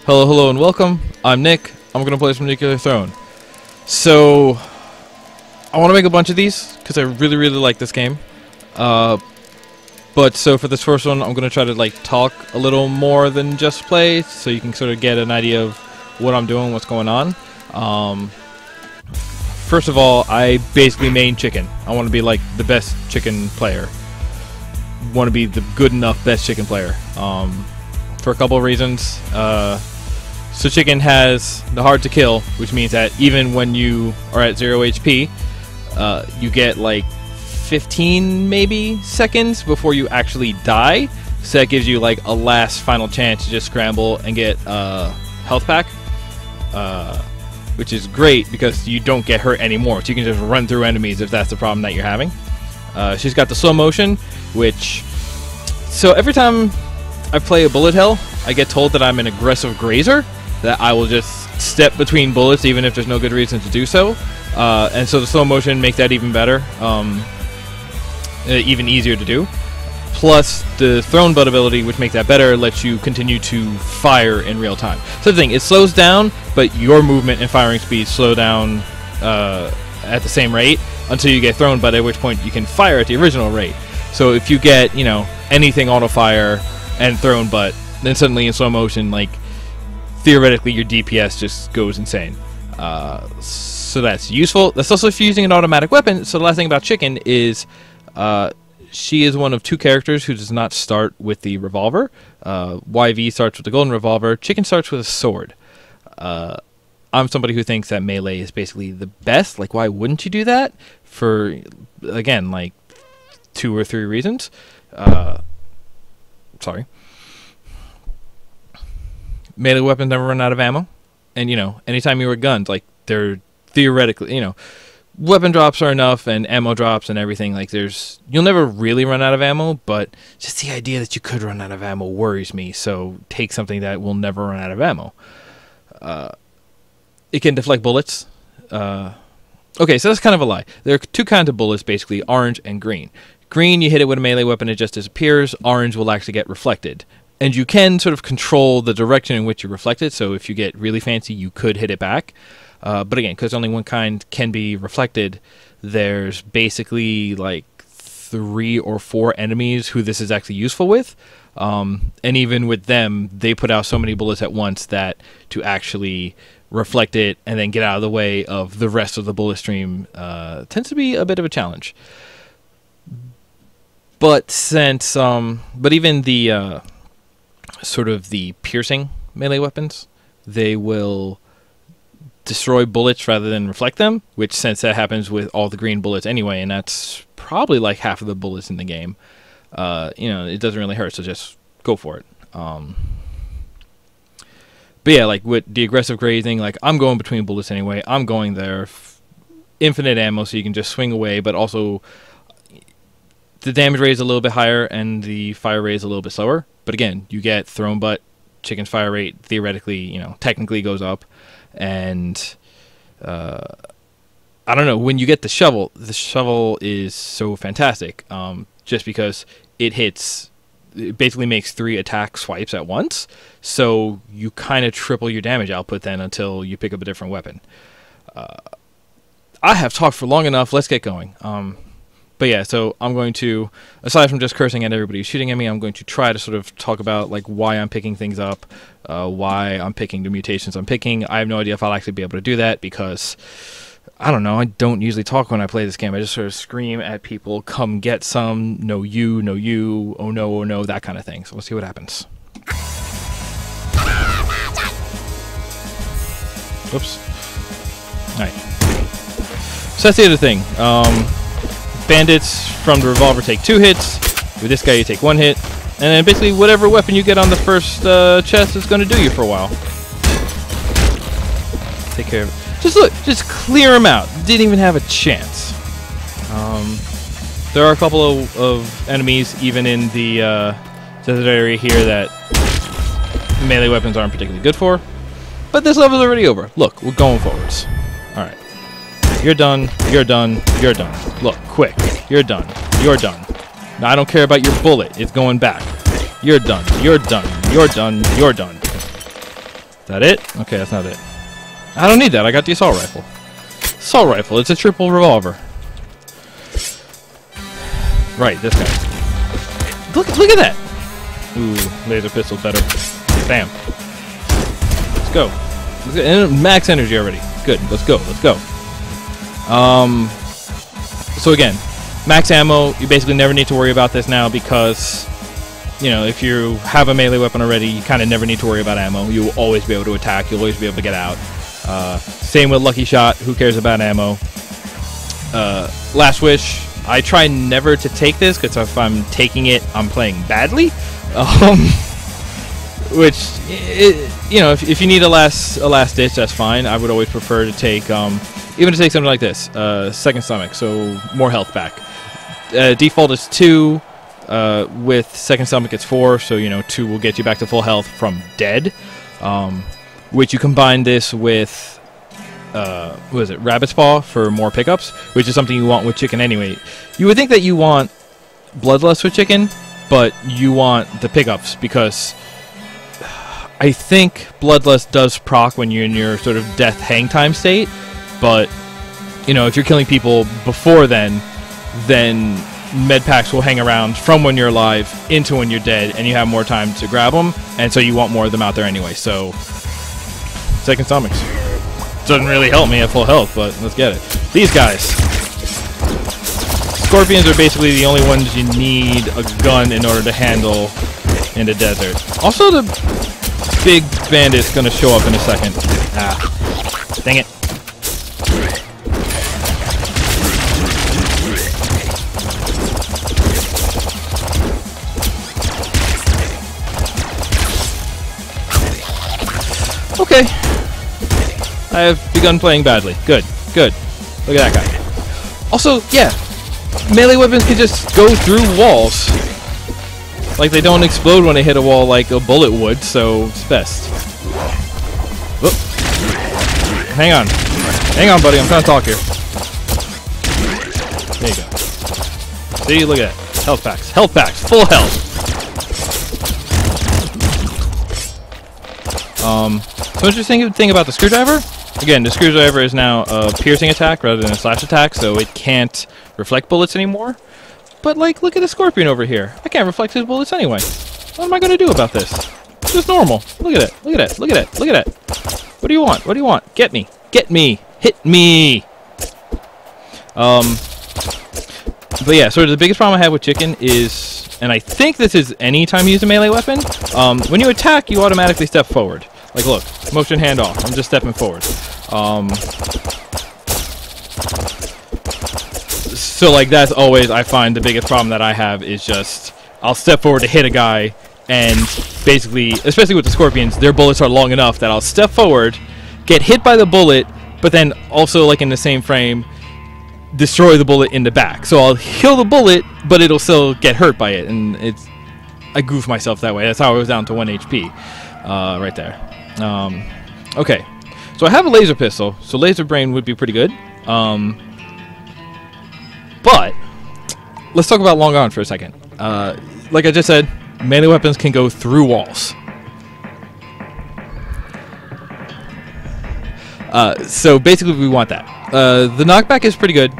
Hello, hello, and welcome. I'm Nick. I'm going to play some Nuclear Throne. So, I want to make a bunch of these, because I really, really like this game. But so for this first one, I'm going to try to talk a little more than just play, so you can sort of get an idea of what I'm doing, what's going on. First of all, I basically main chicken. I want to be like the best chicken player. Want to be the good enough best chicken player. For a couple of reasons. So chicken has the hard to kill, which means that even when you are at 0 HP, you get like 15 maybe seconds before you actually die. So that gives you like a last final chance to just scramble and get health pack, which is great because you don't get hurt anymore. So you can just run through enemies if that's the problem that you're having. She's got the slow motion, which so every time I play a bullet hell, I get told that I'm an aggressive grazer, that I will just step between bullets even if there's no good reason to do so. And so the slow motion makes that even better, even easier to do. Plus the thrown butt ability, which makes that better, lets you continue to fire in real time. So the thing, it slows down, but your movement and firing speed slow down at the same rate until you get thrown butt, at which point you can fire at the original rate. So if you get, you know, anything auto fire and thrown butt, then suddenly in slow motion, like, theoretically your DPS just goes insane. So that's useful. That's also if you're using an automatic weapon. So the last thing about Chicken is she is one of two characters who does not start with the revolver. YV starts with the golden revolver. Chicken starts with a sword. I'm somebody who thinks that melee is basically the best. Like, why wouldn't you do that? For, again, like 2 or 3 reasons. Sorry. Melee weapons never run out of ammo. And, you know, anytime you were guns, like, they're theoretically, you know, weapon drops are enough and ammo drops and everything. Like, you'll never really run out of ammo, but just the idea that you could run out of ammo worries me. So take something that will never run out of ammo. It can deflect bullets. Okay, so that's kind of a lie. There are 2 kinds of bullets, basically, orange and green. Green, you hit it with a melee weapon, it just disappears. Orange will actually get reflected. And you can sort of control the direction in which you reflect it, so if you get really fancy, you could hit it back. But again, because only one kind can be reflected, there's basically like 3 or 4 enemies who this is actually useful with. And even with them, they put out so many bullets at once that to actually reflect it and then get out of the way of the rest of the bullet stream tends to be a bit of a challenge. But since, but even the sort of the piercing melee weapons, they will destroy bullets rather than reflect them, which since that happens with all the green bullets anyway, and that's probably like half of the bullets in the game, you know, it doesn't really hurt, so just go for it. But yeah, like with the aggressive grazing, like I'm going between bullets anyway, I'm going there, infinite ammo so you can just swing away, but also the damage rate is a little bit higher and the fire rate is a little bit slower. But again, you get thrown butt, Chicken's fire rate theoretically, you know, technically goes up. And I don't know, when you get the shovel is so fantastic, just because it basically makes 3 attack swipes at once, so you kind of triple your damage output then until you pick up a different weapon. I have talked for long enough, let's get going. But yeah, so I'm going to, aside from just cursing at everybody who's shooting at me, I'm going to try to sort of talk about like why I'm picking things up, why I'm picking the mutations I'm picking. I have no idea if I'll actually be able to do that because, I don't know, I don't usually talk when I play this game. I just sort of scream at people, come get some, no you, oh no, that kind of thing. So we'll see what happens. Whoops. Alright. So that's the other thing. Bandits from the revolver take 2 hits. With this guy you take 1 hit. And then basically whatever weapon you get on the first chest is going to do you for a while. Take care of it. Just look, just clear them out. Didn't even have a chance. There are a couple of enemies even in the desert area here that melee weapons aren't particularly good for. But this level's already over. Look, we're going forwards. Alright. You're done, you're done, you're done. Look, quick. You're done. You're done. Now, I don't care about your bullet. It's going back. You're done. You're done. You're done. You're done. Is that it? Okay, that's not it. I don't need that. I got the assault rifle. Assault rifle. It's a triple revolver. Right, this guy. Look at that. Ooh, laser pistol's better. Bam. Let's go. And max energy already. Good. Let's go. Let's go. So again, max ammo. You basically never need to worry about this now because, you know, if you have a melee weapon already, you kind of never need to worry about ammo. You will always be able to attack. You'll always be able to get out. Same with Lucky Shot. Who cares about ammo? Last Wish. I try never to take this because if I'm taking it, I'm playing badly. Which, you know, if you need a last ditch, that's fine. I would always prefer to take, even to take something like this, Second Stomach, so more health back. Default is 2. With Second Stomach, it's 4. So, you know, 2 will get you back to full health from dead. Which you combine this with, what is it, Rabbit's Paw for more pickups, which is something you want with chicken anyway. You would think that you want Bloodlust with chicken, but you want the pickups because I think Bloodlust does proc when you're in your sort of death hang time state, but, you know, if you're killing people before then med packs will hang around from when you're alive into when you're dead, and you have more time to grab them, and so you want more of them out there anyway. So, Second Stomachs. Doesn't really help me at full health, but let's get it. These guys. Scorpions are basically the only ones you need a gun in order to handle in the desert. Also, the big bandit's gonna show up in a second. Ah, dang it. Okay. I have begun playing badly. Good, good. Look at that guy. Also, yeah, melee weapons can just go through walls. Like, they don't explode when they hit a wall like a bullet would, so it's best. Whoop. Hang on. Hang on, buddy. I'm trying to talk here. There you go. See? Look at that. Health packs. Health packs. Full health. So interesting thing about the screwdriver. Again, the screwdriver is now a piercing attack rather than a slash attack, so it can't reflect bullets anymore. But, like, look at the Scorpion over here. I can't reflect his bullets anyway. What am I going to do about this? It's just normal. Look at it. Look at it. Look at it. Look at it. What do you want? What do you want? Get me. Get me. Hit me. But yeah, sort of the biggest problem I have with chicken is, and I think this is any time you use a melee weapon, when you attack, you automatically step forward. Like, look, motion hand off. I'm just stepping forward. So, like, that's always, I find, the biggest problem that I have is just, I'll step forward to hit a guy, and basically, especially with the Scorpions, their bullets are long enough that I'll step forward, get hit by the bullet, but then also, like, in the same frame, destroy the bullet in the back. So I'll kill the bullet, but it'll still get hurt by it, and I goof myself that way. That's how I was down to 1 HP, right there. Okay, so I have a laser pistol, so laser brain would be pretty good. But let's talk about long arms for a second. Like I just said, melee weapons can go through walls. So basically, we want that. The knockback is pretty good,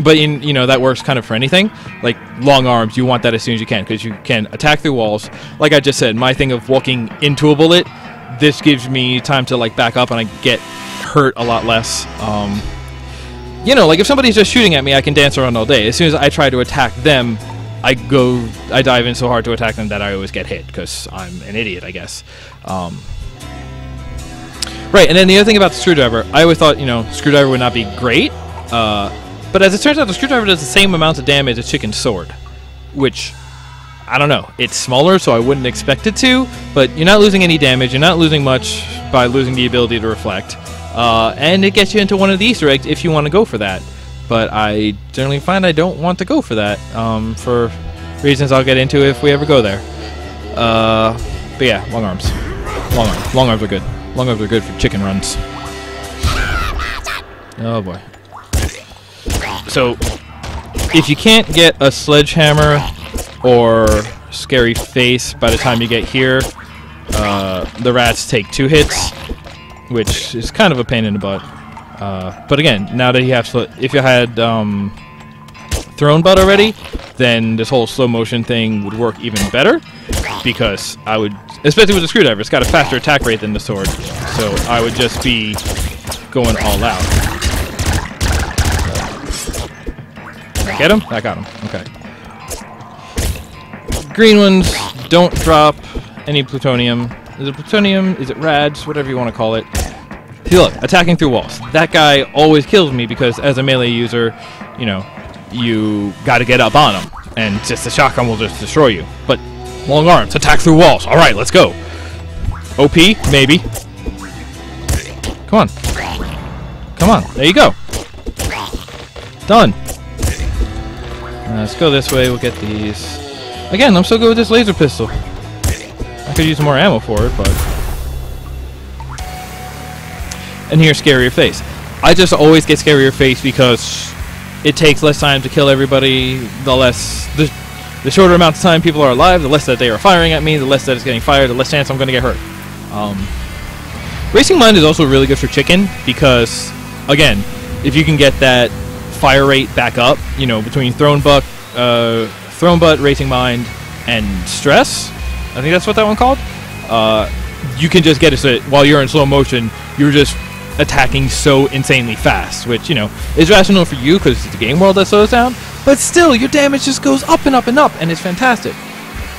but you know that works kind of for anything. Like long arms, you want that as soon as you can because you can attack through walls. Like I just said, my thing of walking into a bullet, this gives me time to like back up and I get hurt a lot less. You know, like if somebody's just shooting at me, I can dance around all day. As soon as I try to attack them, I dive in so hard to attack them that I always get hit because I'm an idiot, I guess. Right, and then the other thing about the screwdriver, I always thought, you know, screwdriver would not be great, but as it turns out, the screwdriver does the same amount of damage as Chicken's sword, which, I don't know, it's smaller, so I wouldn't expect it to, but you're not losing any damage, you're not losing much by losing the ability to reflect, and it gets you into one of the Easter eggs if you want to go for that, but I generally find I don't want to go for that, for reasons I'll get into if we ever go there. But yeah, long arms. Long arms are good. Long arms are good for chicken runs. Oh boy. So, if you can't get a sledgehammer or scary face. By the time you get here, the rats take 2 hits, which is kind of a pain in the butt. But again, now that you have, if you had thrown butt already, then this whole slow motion thing would work even better, because I would, especially with the screwdriver, it's got a faster attack rate than the sword, so I would just be going all out. Get him? I got him. Okay. Green ones don't drop any plutonium. Is it plutonium? Is it rads? Whatever you want to call it. See, look, attacking through walls. That guy always kills me because as a melee user, you know, you got to get up on him, and just the shotgun will just destroy you. But long arms, attack through walls. All right, let's go. OP, maybe. Come on. Come on. There you go. Done. Let's go this way. We'll get these. Again, I'm so good with this laser pistol. I could use more ammo for it, but... And here's Scarier Face. I just always get Scarier Face because it takes less time to kill everybody. The shorter amount of time people are alive, the less that they are firing at me, the less that it's getting fired, the less chance I'm going to get hurt. Racing Mind is also really good for chicken because, again, if you can get that fire rate back up, you know, between Thrown Butt, Racing Mind, and Stress, I think that's what that one called, you can just get it so that while you're in slow motion, you're just attacking so insanely fast, which, you know, is rational for you because it's the game world that slows down, but still, your damage just goes up and up and up, and it's fantastic.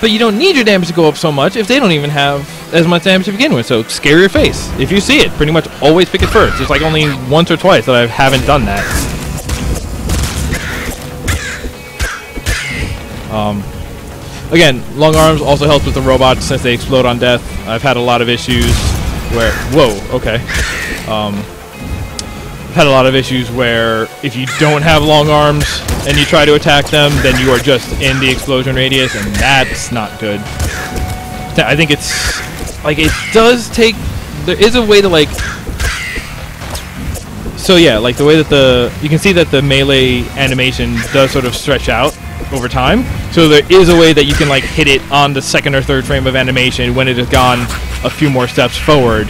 But you don't need your damage to go up so much if they don't even have as much damage to begin with, so Scarier Face. If you see it, pretty much always pick it first. There's like only once or twice that I haven't done that. Again, long arms also helps with the robots since they explode on death. I've had a lot of issues where... Whoa, okay. I've had a lot of issues where if you don't have long arms and you try to attack them, then you are just in the explosion radius, and that's not good. I think it's... Like, it does take... There is a way to, like... So, yeah, like, the way that the... You can see that the melee animation does sort of stretch out over time. So there is a way that you can, like, hit it on the 2nd or 3rd frame of animation when it has gone a few more steps forward.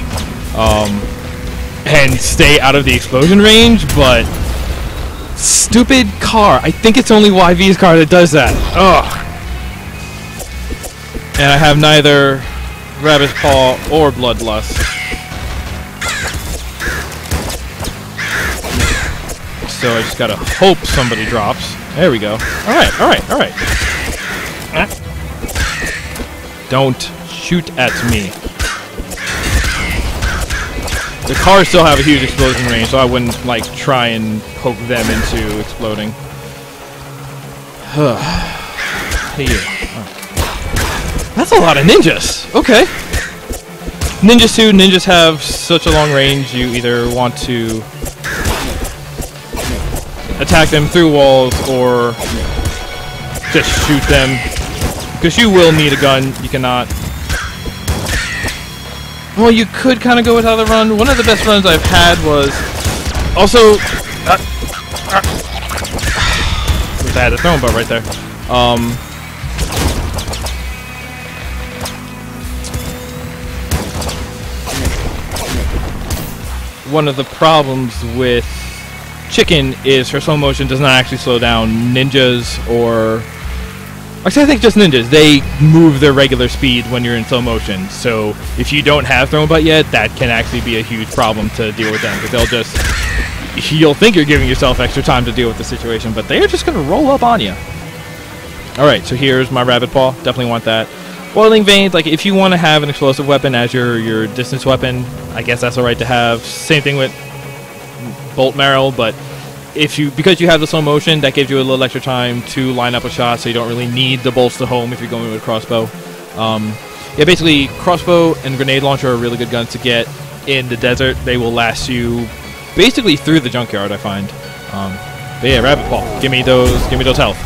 And stay out of the explosion range, but... Stupid car. I think it's only YV's car that does that. Ugh. And I have neither Rabbit's Paw or Bloodlust. So I just gotta hope somebody drops. There we go. Alright, alright, alright. Don't shoot at me. The cars still have a huge explosion range, so I wouldn't, like, try and poke them into exploding. Hey, you. Oh. That's a lot of ninjas! Okay. Ninjas too. Ninjas have such a long range, you either want to attack them through walls or just shoot them. Because you will need a gun. You cannot... Well, you could kind of go with how to run. One of the best runs I've had was... Also... I had a throwing butt right there. One of the problems with Chicken is her slow motion does not actually slow down ninjas or... Actually, I think just ninjas. They move their regular speed when you're in slow motion. So if you don't have thrown butt yet, that can actually be a huge problem to deal with them. Because they'll just... You'll think you're giving yourself extra time to deal with the situation, but they're just going to roll up on you. Alright, so here's my Rabbit Paw. Definitely want that. Boiling Veins, like if you want to have an explosive weapon as your distance weapon, I guess that's alright to have. Same thing with Bolt Marrow, but because you have the slow motion, that gives you a little extra time to line up a shot, so you don't really need the bolts to home if you're going with a crossbow. Yeah, basically, crossbow and grenade launcher are really good guns to get in the desert. They will last you basically through the junkyard, I find. But yeah, Rabbit Paw, give me those health.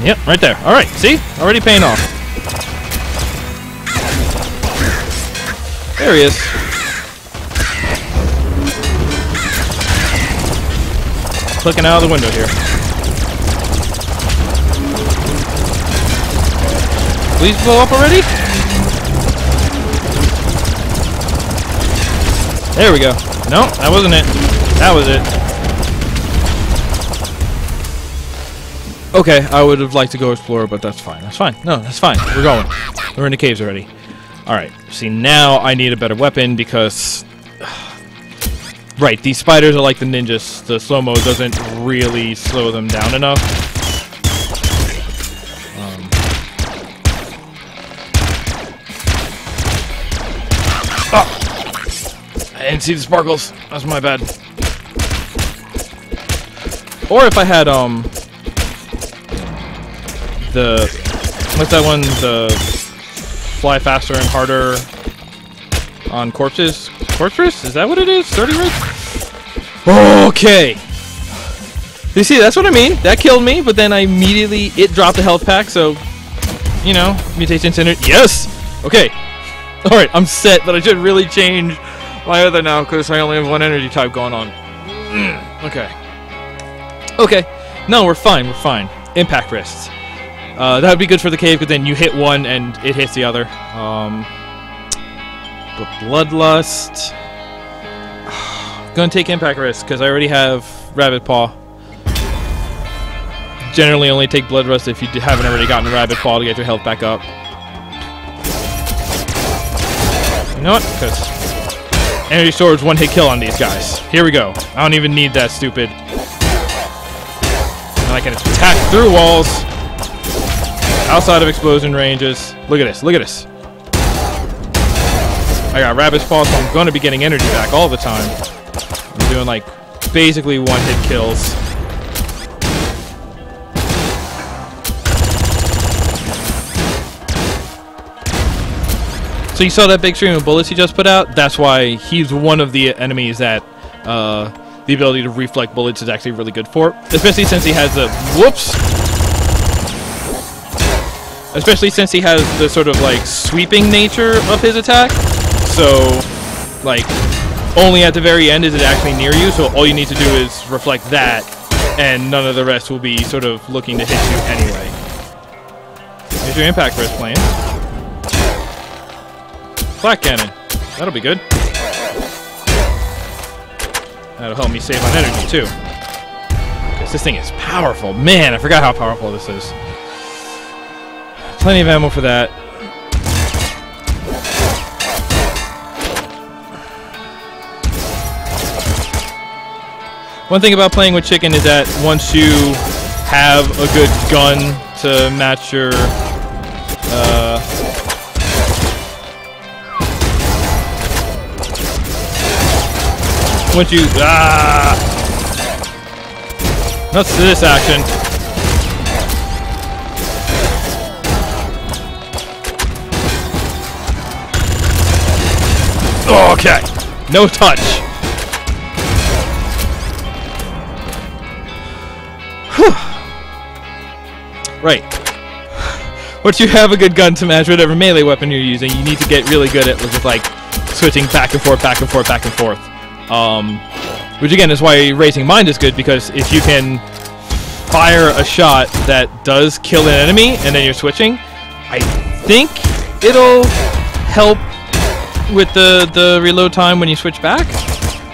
Yep, right there. Alright, see? Already paying off. There he is. Clicking out of the window here. Please blow up already? There we go. No, that wasn't it. That was it. Okay, I would have liked to go explore, but that's fine. That's fine. No, that's fine. We're going. We're in the caves already. Alright, see, now I need a better weapon because... right, these spiders are like the ninjas. The slow-mo doesn't really slow them down enough. Oh! I didn't see the sparkles. That's my bad. Or if I had, what's that one? The fly faster and harder on corpses? Corpses? Is that what it is? 30 rates? Okay. You see, that's what I mean. That killed me, but then I immediately, it dropped a health pack, so, you know, mutation center. Yes! Okay. Alright, I'm set, but I should really change my other now, because I only have one energy type going on. Okay. Okay. No, we're fine, we're fine. Impact wrists. That would be good for the cave, because then you hit one and it hits the other. But Bloodlust. Gonna take impact risk because I already have Rabbit Paw. Generally, only take Bloodlust if you haven't already gotten a Rabbit Paw to get your health back up. You know what? Because Energy Sword's one-hit kill on these guys. Here we go. I don't even need that stupid. And I can attack through walls. Outside of explosion ranges. Look at this. Look at this. I got Rabbit's Paw, so I'm going to be getting energy back all the time. I'm doing, like, basically one-hit kills. So you saw that big stream of bullets he just put out? That's why he's one of the enemies that the ability to reflect bullets is actually really good for. Especially since he has the... Whoops! Especially since he has the sort of, like, sweeping nature of his attack. So, like, only at the very end is it actually near you, so all you need to do is reflect that, and none of the rest will be sort of looking to hit you anyway. Here's your impact wrist plane. Flak cannon. That'll be good. That'll help me save on energy, too. Because this thing is powerful. Man, I forgot how powerful this is. Plenty of ammo for that. One thing about playing with chicken is that once you have a good gun to match your once you nuts to this action. Okay, no touch. Whew. Right. Once you have a good gun to match whatever melee weapon you're using, you need to get really good at just like switching back and forth, back and forth, back and forth. Which again is why Raising Mind is good, because if you can fire a shot that does kill an enemy and then you're switching, I think it'll help with the reload time when you switch back.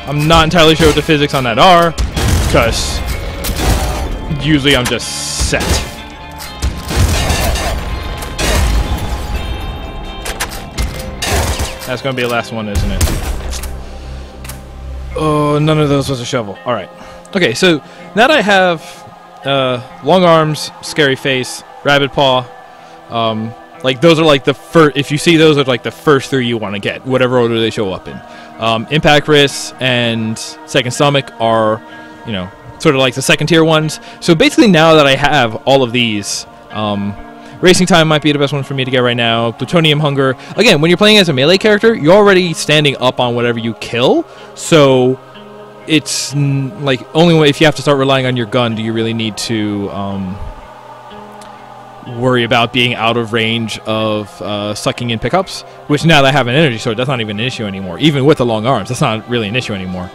I'm not entirely sure what the physics on that are, because usually I'm just set. That's going to be the last one, isn't it? Oh, none of those was a shovel. Alright. Okay, so now that I have long arms, scary face, rabbit paw, like those are like the first, if you see those are like the first three you want to get, whatever order they show up in. Impact wrists and second stomach are, you know, sort of like the second tier ones. So basically now that I have all of these, Racing Time might be the best one for me to get right now. Plutonium Hunger. Again, when you're playing as a melee character, you're already standing up on whatever you kill. So it's like only if you have to start relying on your gun do you really need to worry about being out of range of sucking in pickups, which now that I have an energy sword, that's not even an issue anymore. Even with the long arms, that's not really an issue anymore.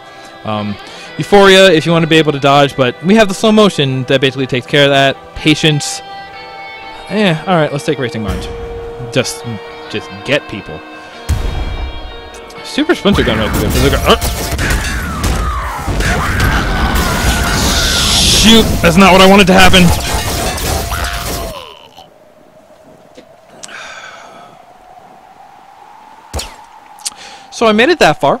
Euphoria, if you want to be able to dodge, but we have the slow motion that basically takes care of that. Patience. Alright, let's take Racing Mind. Just get people. Super Splinter Gun might be good. Shoot! That's not what I wanted to happen! So I made it that far.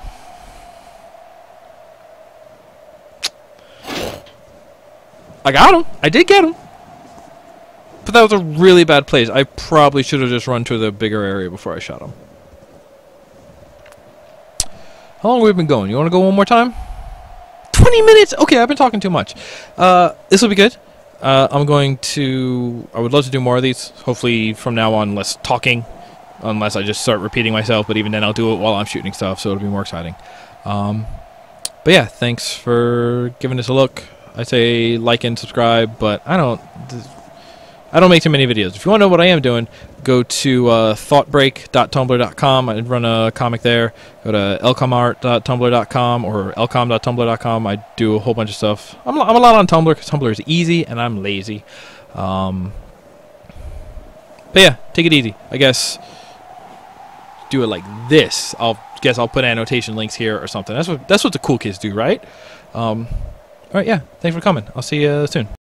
I got him. I did get him. But that was a really bad place. I probably should have just run to the bigger area before I shot him. How long have we been going? You want to go one more time? 20 minutes? Okay, I've been talking too much. This will be good. I would love to do more of these. Hopefully from now on less talking. Unless I just start repeating myself. But even then I'll do it while I'm shooting stuff. So it'll be more exciting. But yeah, thanks for giving this a look. I say like and subscribe. But I don't make too many videos. If you want to know what I am doing, go to thoughtbreak.tumblr.com. I run a comic there. Go to elcomart.tumblr.com or elcom.tumblr.com. I do a whole bunch of stuff. I'm a lot on Tumblr because Tumblr is easy and I'm lazy. But yeah, take it easy. I guess do it like this. I'll put annotation links here or something. That's what the cool kids do, right? All right, yeah. Thanks for coming. I'll see you soon.